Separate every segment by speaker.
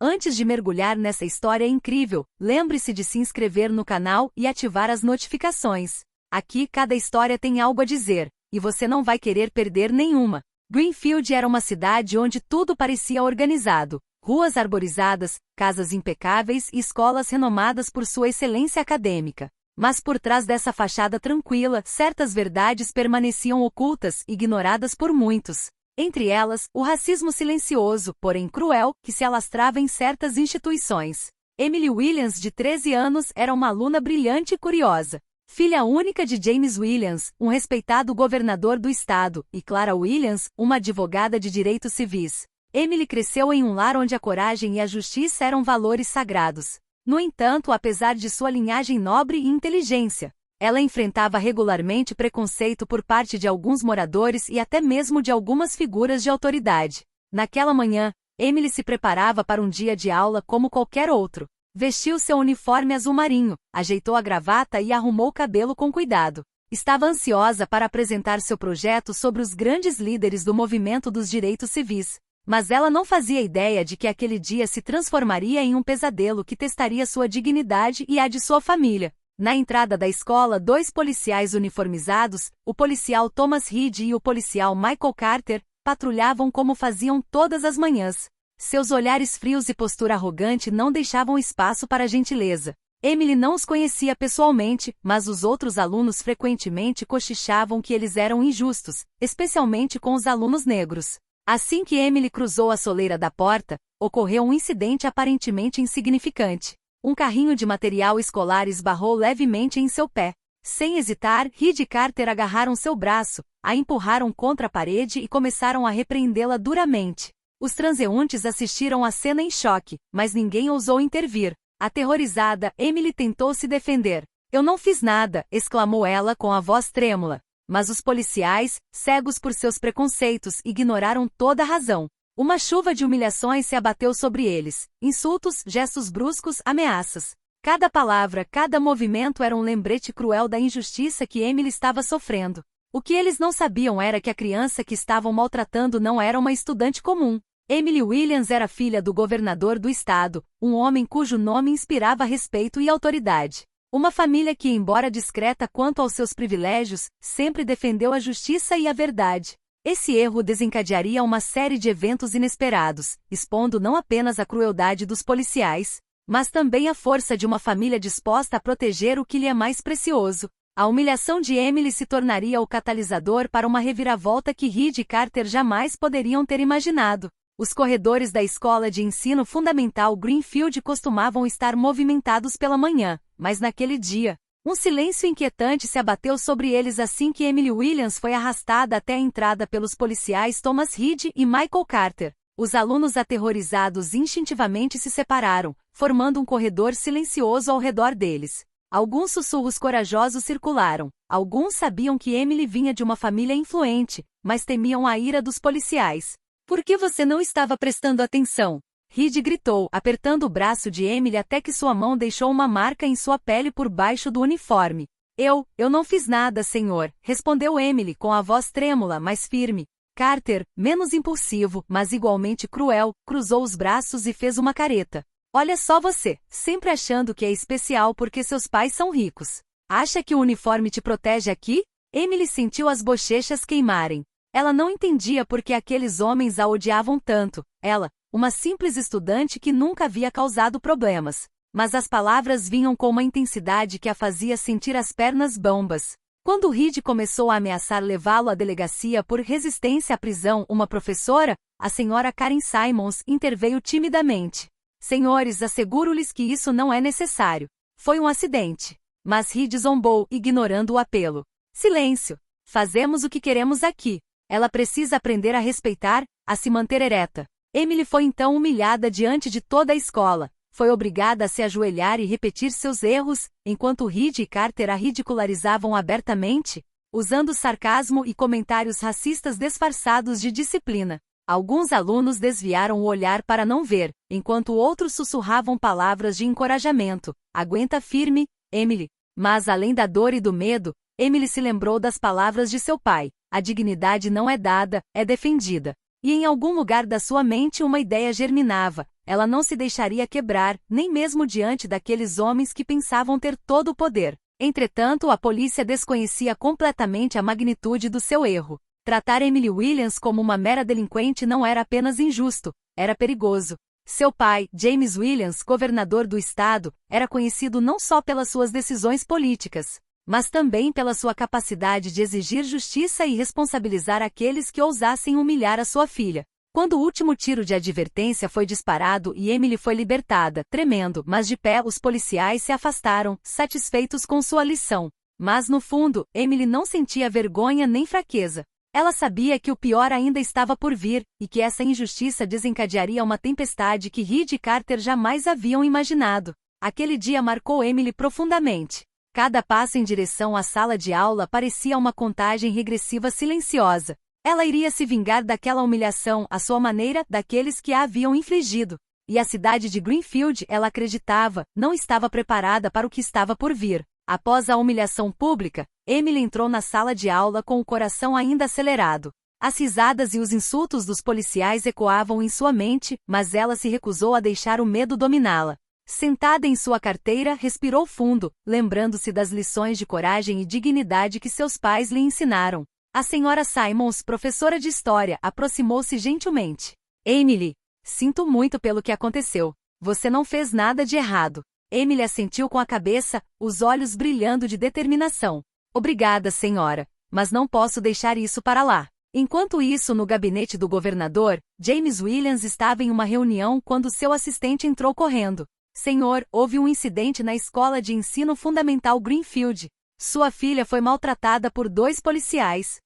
Speaker 1: Antes de mergulhar nessa história incrível, lembre-se de se inscrever no canal e ativar as notificações. Aqui cada história tem algo a dizer, e você não vai querer perder nenhuma. Greenfield era uma cidade onde tudo parecia organizado. Ruas arborizadas, casas impecáveis e escolas renomadas por sua excelência acadêmica. Mas por trás dessa fachada tranquila, certas verdades permaneciam ocultas, ignoradas por muitos. Entre elas, o racismo silencioso, porém cruel, que se alastrava em certas instituições. Emily Williams, de 13 anos, era uma aluna brilhante e curiosa. Filha única de James Williams, um respeitado governador do estado, e Clara Williams, uma advogada de direitos civis. Emily cresceu em um lar onde a coragem e a justiça eram valores sagrados. No entanto, apesar de sua linhagem nobre e inteligência, ela enfrentava regularmente preconceito por parte de alguns moradores e até mesmo de algumas figuras de autoridade. Naquela manhã, Emily se preparava para um dia de aula como qualquer outro. Vestiu seu uniforme azul marinho, ajeitou a gravata e arrumou o cabelo com cuidado. Estava ansiosa para apresentar seu projeto sobre os grandes líderes do movimento dos direitos civis. Mas ela não fazia ideia de que aquele dia se transformaria em um pesadelo que testaria sua dignidade e a de sua família. Na entrada da escola, 2 policiais uniformizados, o policial Thomas Reed e o policial Michael Carter, patrulhavam como faziam todas as manhãs. Seus olhares frios e postura arrogante não deixavam espaço para gentileza. Emily não os conhecia pessoalmente, mas os outros alunos frequentemente cochichavam que eles eram injustos, especialmente com os alunos negros. Assim que Emily cruzou a soleira da porta, ocorreu um incidente aparentemente insignificante. Um carrinho de material escolar esbarrou levemente em seu pé. Sem hesitar, Reed e Carter agarraram seu braço, a empurraram contra a parede e começaram a repreendê-la duramente. Os transeuntes assistiram à cena em choque, mas ninguém ousou intervir. Aterrorizada, Emily tentou se defender. "Eu não fiz nada", exclamou ela com a voz trêmula. Mas os policiais, cegos por seus preconceitos, ignoraram toda a razão. Uma chuva de humilhações se abateu sobre eles. Insultos, gestos bruscos, ameaças. Cada palavra, cada movimento era um lembrete cruel da injustiça que Emily estava sofrendo. O que eles não sabiam era que a criança que estavam maltratando não era uma estudante comum. Emily Williams era filha do governador do estado, um homem cujo nome inspirava respeito e autoridade. Uma família que, embora discreta quanto aos seus privilégios, sempre defendeu a justiça e a verdade. Esse erro desencadearia uma série de eventos inesperados, expondo não apenas a crueldade dos policiais, mas também a força de uma família disposta a proteger o que lhe é mais precioso. A humilhação de Emily se tornaria o catalisador para uma reviravolta que Reed e Carter jamais poderiam ter imaginado. Os corredores da escola de ensino fundamental Greenfield costumavam estar movimentados pela manhã, mas naquele dia, um silêncio inquietante se abateu sobre eles assim que Emily Williams foi arrastada até a entrada pelos policiais Thomas Reed e Michael Carter. Os alunos aterrorizados instintivamente se separaram, formando um corredor silencioso ao redor deles. Alguns sussurros corajosos circularam. Alguns sabiam que Emily vinha de uma família influente, mas temiam a ira dos policiais. "Por que você não estava prestando atenção?" Reed gritou, apertando o braço de Emily até que sua mão deixou uma marca em sua pele por baixo do uniforme. Eu não fiz nada, senhor", respondeu Emily com a voz trêmula, mas firme. Carter, menos impulsivo, mas igualmente cruel, cruzou os braços e fez uma careta. "Olha só você, sempre achando que é especial porque seus pais são ricos. Acha que o uniforme te protege aqui?" Emily sentiu as bochechas queimarem. Ela não entendia por que aqueles homens a odiavam tanto. Ela, uma simples estudante que nunca havia causado problemas. Mas as palavras vinham com uma intensidade que a fazia sentir as pernas bambas. Quando Reed começou a ameaçar levá-lo à delegacia por resistência à prisão, uma professora, a senhora Karen Simons, interveio timidamente. "Senhores, asseguro-lhes que isso não é necessário. Foi um acidente." Mas Reed zombou, ignorando o apelo. "Silêncio. Fazemos o que queremos aqui. Ela precisa aprender a respeitar, a se manter ereta." Emily foi então humilhada diante de toda a escola. Foi obrigada a se ajoelhar e repetir seus erros, enquanto Reed e Carter a ridicularizavam abertamente, usando sarcasmo e comentários racistas disfarçados de disciplina. Alguns alunos desviaram o olhar para não ver, enquanto outros sussurravam palavras de encorajamento. "Aguenta firme, Emily." Mas além da dor e do medo, Emily se lembrou das palavras de seu pai: "A dignidade não é dada, é defendida." E em algum lugar da sua mente uma ideia germinava. Ela não se deixaria quebrar, nem mesmo diante daqueles homens que pensavam ter todo o poder. Entretanto, a polícia desconhecia completamente a magnitude do seu erro. Tratar Emily Williams como uma mera delinquente não era apenas injusto, era perigoso. Seu pai, James Williams, governador do estado, era conhecido não só pelas suas decisões políticas, mas também pela sua capacidade de exigir justiça e responsabilizar aqueles que ousassem humilhar a sua filha. Quando o último tiro de advertência foi disparado e Emily foi libertada, tremendo, mas de pé, os policiais se afastaram, satisfeitos com sua lição. Mas no fundo, Emily não sentia vergonha nem fraqueza. Ela sabia que o pior ainda estava por vir, e que essa injustiça desencadearia uma tempestade que Reed e Carter jamais haviam imaginado. Aquele dia marcou Emily profundamente. Cada passo em direção à sala de aula parecia uma contagem regressiva silenciosa. Ela iria se vingar daquela humilhação, à sua maneira, daqueles que a haviam infligido. E a cidade de Greenfield, ela acreditava, não estava preparada para o que estava por vir. Após a humilhação pública, Emily entrou na sala de aula com o coração ainda acelerado. As risadas e os insultos dos policiais ecoavam em sua mente, mas ela se recusou a deixar o medo dominá-la. Sentada em sua carteira, respirou fundo, lembrando-se das lições de coragem e dignidade que seus pais lhe ensinaram. A senhora Simons, professora de história, aproximou-se gentilmente. Emily, sinto muito pelo que aconteceu. Você não fez nada de errado. Emily assentiu com a cabeça, os olhos brilhando de determinação. Obrigada, senhora, mas não posso deixar isso para lá. Enquanto isso, no gabinete do governador, James Williams estava em uma reunião quando seu assistente entrou correndo. Senhor, houve um incidente na escola de ensino fundamental Greenfield. Sua filha foi maltratada por 2 policiais.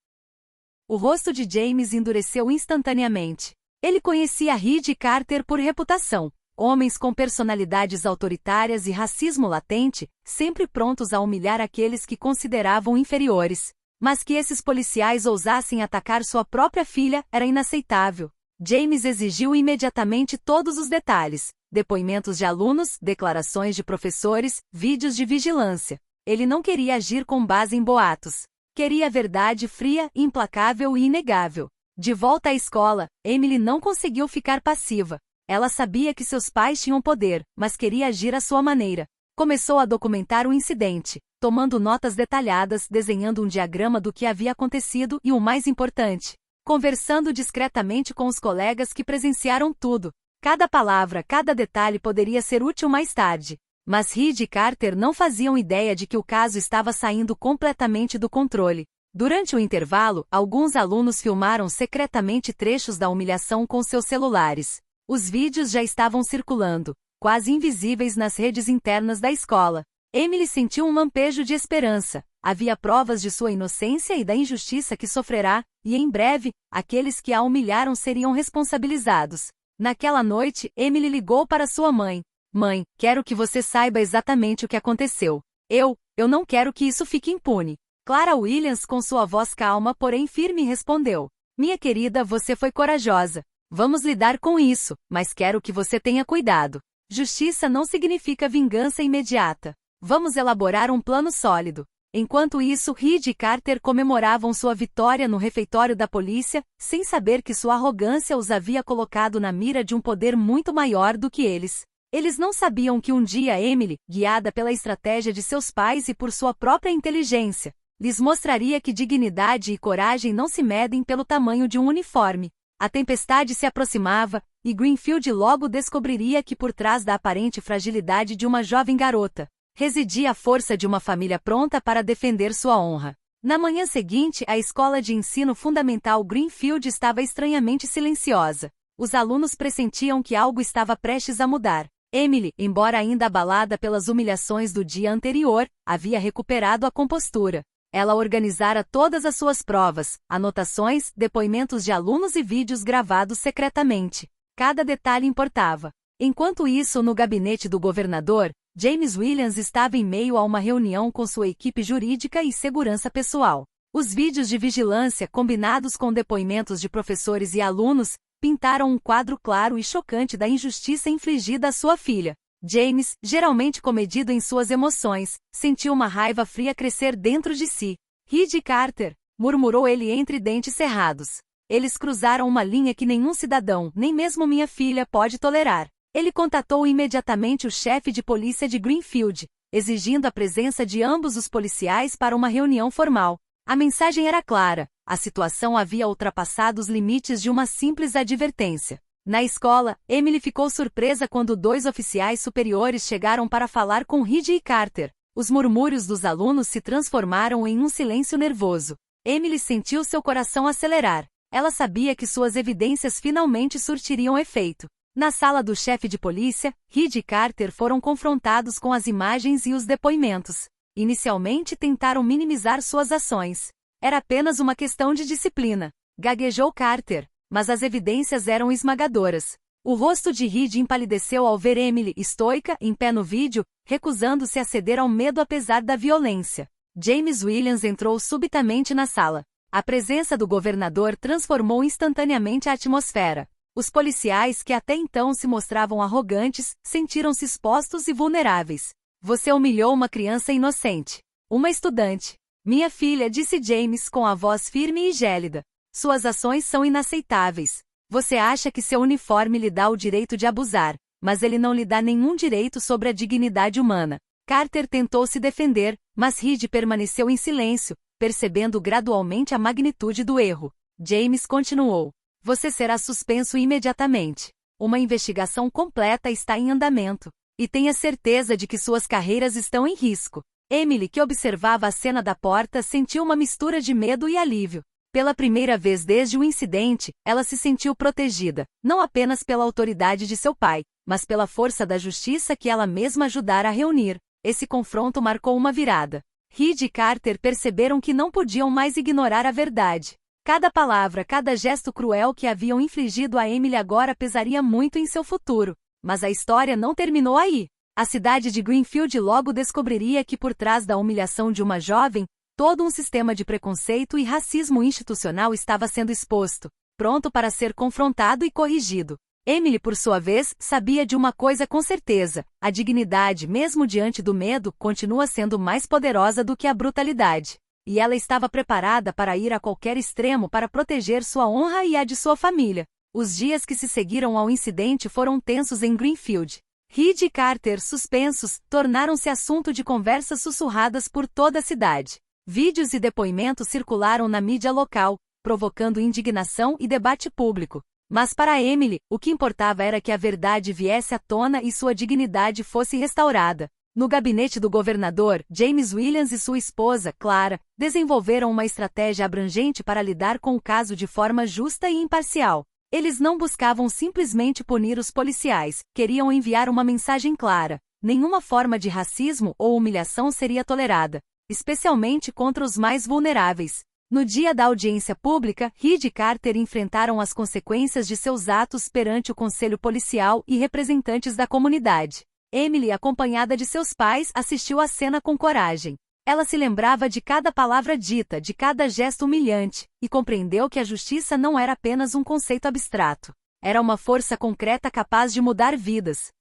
Speaker 1: O rosto de James endureceu instantaneamente. Ele conhecia Reed e Carter por reputação. Homens com personalidades autoritárias e racismo latente, sempre prontos a humilhar aqueles que consideravam inferiores. Mas que esses policiais ousassem atacar sua própria filha era inaceitável. James exigiu imediatamente todos os detalhes: depoimentos de alunos, declarações de professores, vídeos de vigilância. Ele não queria agir com base em boatos. Queria a verdade fria, implacável e inegável. De volta à escola, Emily não conseguiu ficar passiva. Ela sabia que seus pais tinham poder, mas queria agir à sua maneira. Começou a documentar o incidente, tomando notas detalhadas, desenhando um diagrama do que havia acontecido e, o mais importante, conversando discretamente com os colegas que presenciaram tudo. Cada palavra, cada detalhe poderia ser útil mais tarde. Mas Reed e Carter não faziam ideia de que o caso estava saindo completamente do controle. Durante o intervalo, alguns alunos filmaram secretamente trechos da humilhação com seus celulares. Os vídeos já estavam circulando, quase invisíveis nas redes internas da escola. Emily sentiu um lampejo de esperança. Havia provas de sua inocência e da injustiça que sofrerá, e em breve, aqueles que a humilharam seriam responsabilizados. Naquela noite, Emily ligou para sua mãe. Mãe, quero que você saiba exatamente o que aconteceu. Eu não quero que isso fique impune. Clara Williams, com sua voz calma porém firme, respondeu. Minha querida, você foi corajosa. Vamos lidar com isso, mas quero que você tenha cuidado. Justiça não significa vingança imediata. Vamos elaborar um plano sólido. Enquanto isso, Reed e Carter comemoravam sua vitória no refeitório da polícia, sem saber que sua arrogância os havia colocado na mira de um poder muito maior do que eles. Eles não sabiam que um dia Emily, guiada pela estratégia de seus pais e por sua própria inteligência, lhes mostraria que dignidade e coragem não se medem pelo tamanho de um uniforme. A tempestade se aproximava, e Greenfield logo descobriria que por trás da aparente fragilidade de uma jovem garota, residia a força de uma família pronta para defender sua honra. Na manhã seguinte, a escola de ensino fundamental Greenfield estava estranhamente silenciosa. Os alunos pressentiam que algo estava prestes a mudar. Emily, embora ainda abalada pelas humilhações do dia anterior, havia recuperado a compostura. Ela organizara todas as suas provas, anotações, depoimentos de alunos e vídeos gravados secretamente. Cada detalhe importava. Enquanto isso, no gabinete do governador, James Williams estava em meio a uma reunião com sua equipe jurídica e segurança pessoal. Os vídeos de vigilância, combinados com depoimentos de professores e alunos, pintaram um quadro claro e chocante da injustiça infligida à sua filha. James, geralmente comedido em suas emoções, sentiu uma raiva fria crescer dentro de si. Reed Carter, murmurou ele entre dentes cerrados. Eles cruzaram uma linha que nenhum cidadão, nem mesmo minha filha, pode tolerar. Ele contatou imediatamente o chefe de polícia de Greenfield, exigindo a presença de ambos os policiais para uma reunião formal. A mensagem era clara: a situação havia ultrapassado os limites de uma simples advertência. Na escola, Emily ficou surpresa quando 2 oficiais superiores chegaram para falar com Reed e Carter. Os murmúrios dos alunos se transformaram em um silêncio nervoso. Emily sentiu seu coração acelerar. Ela sabia que suas evidências finalmente surtiriam efeito. Na sala do chefe de polícia, Reed e Carter foram confrontados com as imagens e os depoimentos. Inicialmente tentaram minimizar suas ações. Era apenas uma questão de disciplina, gaguejou Carter, mas as evidências eram esmagadoras. O rosto de Reed empalideceu ao ver Emily estoica, em pé no vídeo, recusando-se a ceder ao medo apesar da violência. James Williams entrou subitamente na sala. A presença do governador transformou instantaneamente a atmosfera. Os policiais, que até então se mostravam arrogantes, sentiram-se expostos e vulneráveis. Você humilhou uma criança inocente. Uma estudante. Minha filha, disse James com a voz firme e gélida. Suas ações são inaceitáveis. Você acha que seu uniforme lhe dá o direito de abusar, mas ele não lhe dá nenhum direito sobre a dignidade humana. Carter tentou se defender, mas Reed permaneceu em silêncio, percebendo gradualmente a magnitude do erro. James continuou. Você será suspenso imediatamente. Uma investigação completa está em andamento. E tenha certeza de que suas carreiras estão em risco. Emily, que observava a cena da porta, sentiu uma mistura de medo e alívio. Pela primeira vez desde o incidente, ela se sentiu protegida, não apenas pela autoridade de seu pai, mas pela força da justiça que ela mesma ajudara a reunir. Esse confronto marcou uma virada. Reed e Carter perceberam que não podiam mais ignorar a verdade. Cada palavra, cada gesto cruel que haviam infligido a Emily agora pesaria muito em seu futuro. Mas a história não terminou aí. A cidade de Greenfield logo descobriria que por trás da humilhação de uma jovem, todo um sistema de preconceito e racismo institucional estava sendo exposto, pronto para ser confrontado e corrigido. Emily, por sua vez, sabia de uma coisa com certeza: a dignidade, mesmo diante do medo, continua sendo mais poderosa do que a brutalidade. E ela estava preparada para ir a qualquer extremo para proteger sua honra e a de sua família. Os dias que se seguiram ao incidente foram tensos em Greenfield. Reed e Carter, suspensos, tornaram-se assunto de conversas sussurradas por toda a cidade. Vídeos e depoimentos circularam na mídia local, provocando indignação e debate público. Mas para Emily, o que importava era que a verdade viesse à tona e sua dignidade fosse restaurada. No gabinete do governador, James Williams e sua esposa, Clara, desenvolveram uma estratégia abrangente para lidar com o caso de forma justa e imparcial. Eles não buscavam simplesmente punir os policiais, queriam enviar uma mensagem clara: nenhuma forma de racismo ou humilhação seria tolerada, especialmente contra os mais vulneráveis. No dia da audiência pública, Reed e Carter enfrentaram as consequências de seus atos perante o conselho policial e representantes da comunidade. Emily, acompanhada de seus pais, assistiu à cena com coragem. Ela se lembrava de cada palavra dita, de cada gesto humilhante, e compreendeu que a justiça não era apenas um conceito abstrato. Era uma força concreta capaz de mudar vidas.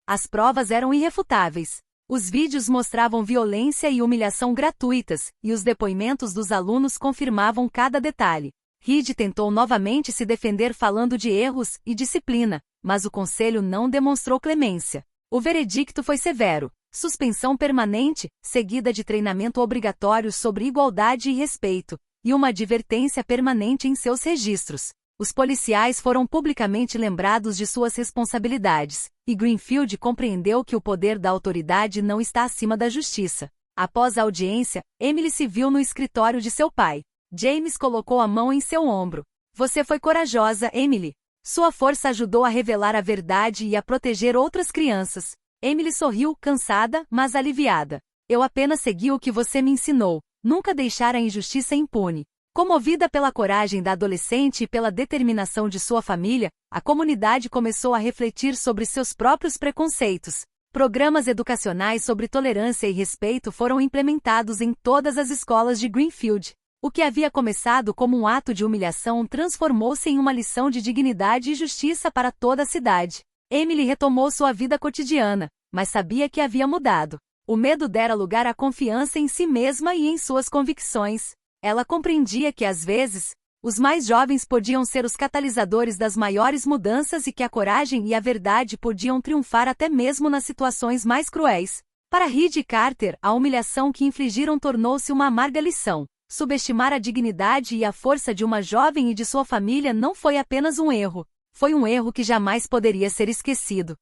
Speaker 1: As provas eram irrefutáveis. Os vídeos mostravam violência e humilhação gratuitas, e os depoimentos dos alunos confirmavam cada detalhe. Reed tentou novamente se defender falando de erros e disciplina, mas o conselho não demonstrou clemência. O veredicto foi severo: suspensão permanente, seguida de treinamento obrigatório sobre igualdade e respeito, e uma advertência permanente em seus registros. Os policiais foram publicamente lembrados de suas responsabilidades, e Greenfield compreendeu que o poder da autoridade não está acima da justiça. Após a audiência, Emily se viu no escritório de seu pai. James colocou a mão em seu ombro. Você foi corajosa, Emily. Sua força ajudou a revelar a verdade e a proteger outras crianças. Emily sorriu, cansada, mas aliviada. Eu apenas segui o que você me ensinou: nunca deixar a injustiça impune. Comovida pela coragem da adolescente e pela determinação de sua família, a comunidade começou a refletir sobre seus próprios preconceitos. Programas educacionais sobre tolerância e respeito foram implementados em todas as escolas de Greenfield. O que havia começado como um ato de humilhação transformou-se em uma lição de dignidade e justiça para toda a cidade. Emily retomou sua vida cotidiana, mas sabia que havia mudado. O medo dera lugar à confiança em si mesma e em suas convicções. Ela compreendia que às vezes, Os mais jovens podiam ser os catalisadores das maiores mudanças e que a coragem e a verdade podiam triunfar até mesmo nas situações mais cruéis. Para Reed e Carter, a humilhação que infligiram tornou-se uma amarga lição. Subestimar a dignidade e a força de uma jovem e de sua família não foi apenas um erro. Foi um erro que jamais poderia ser esquecido.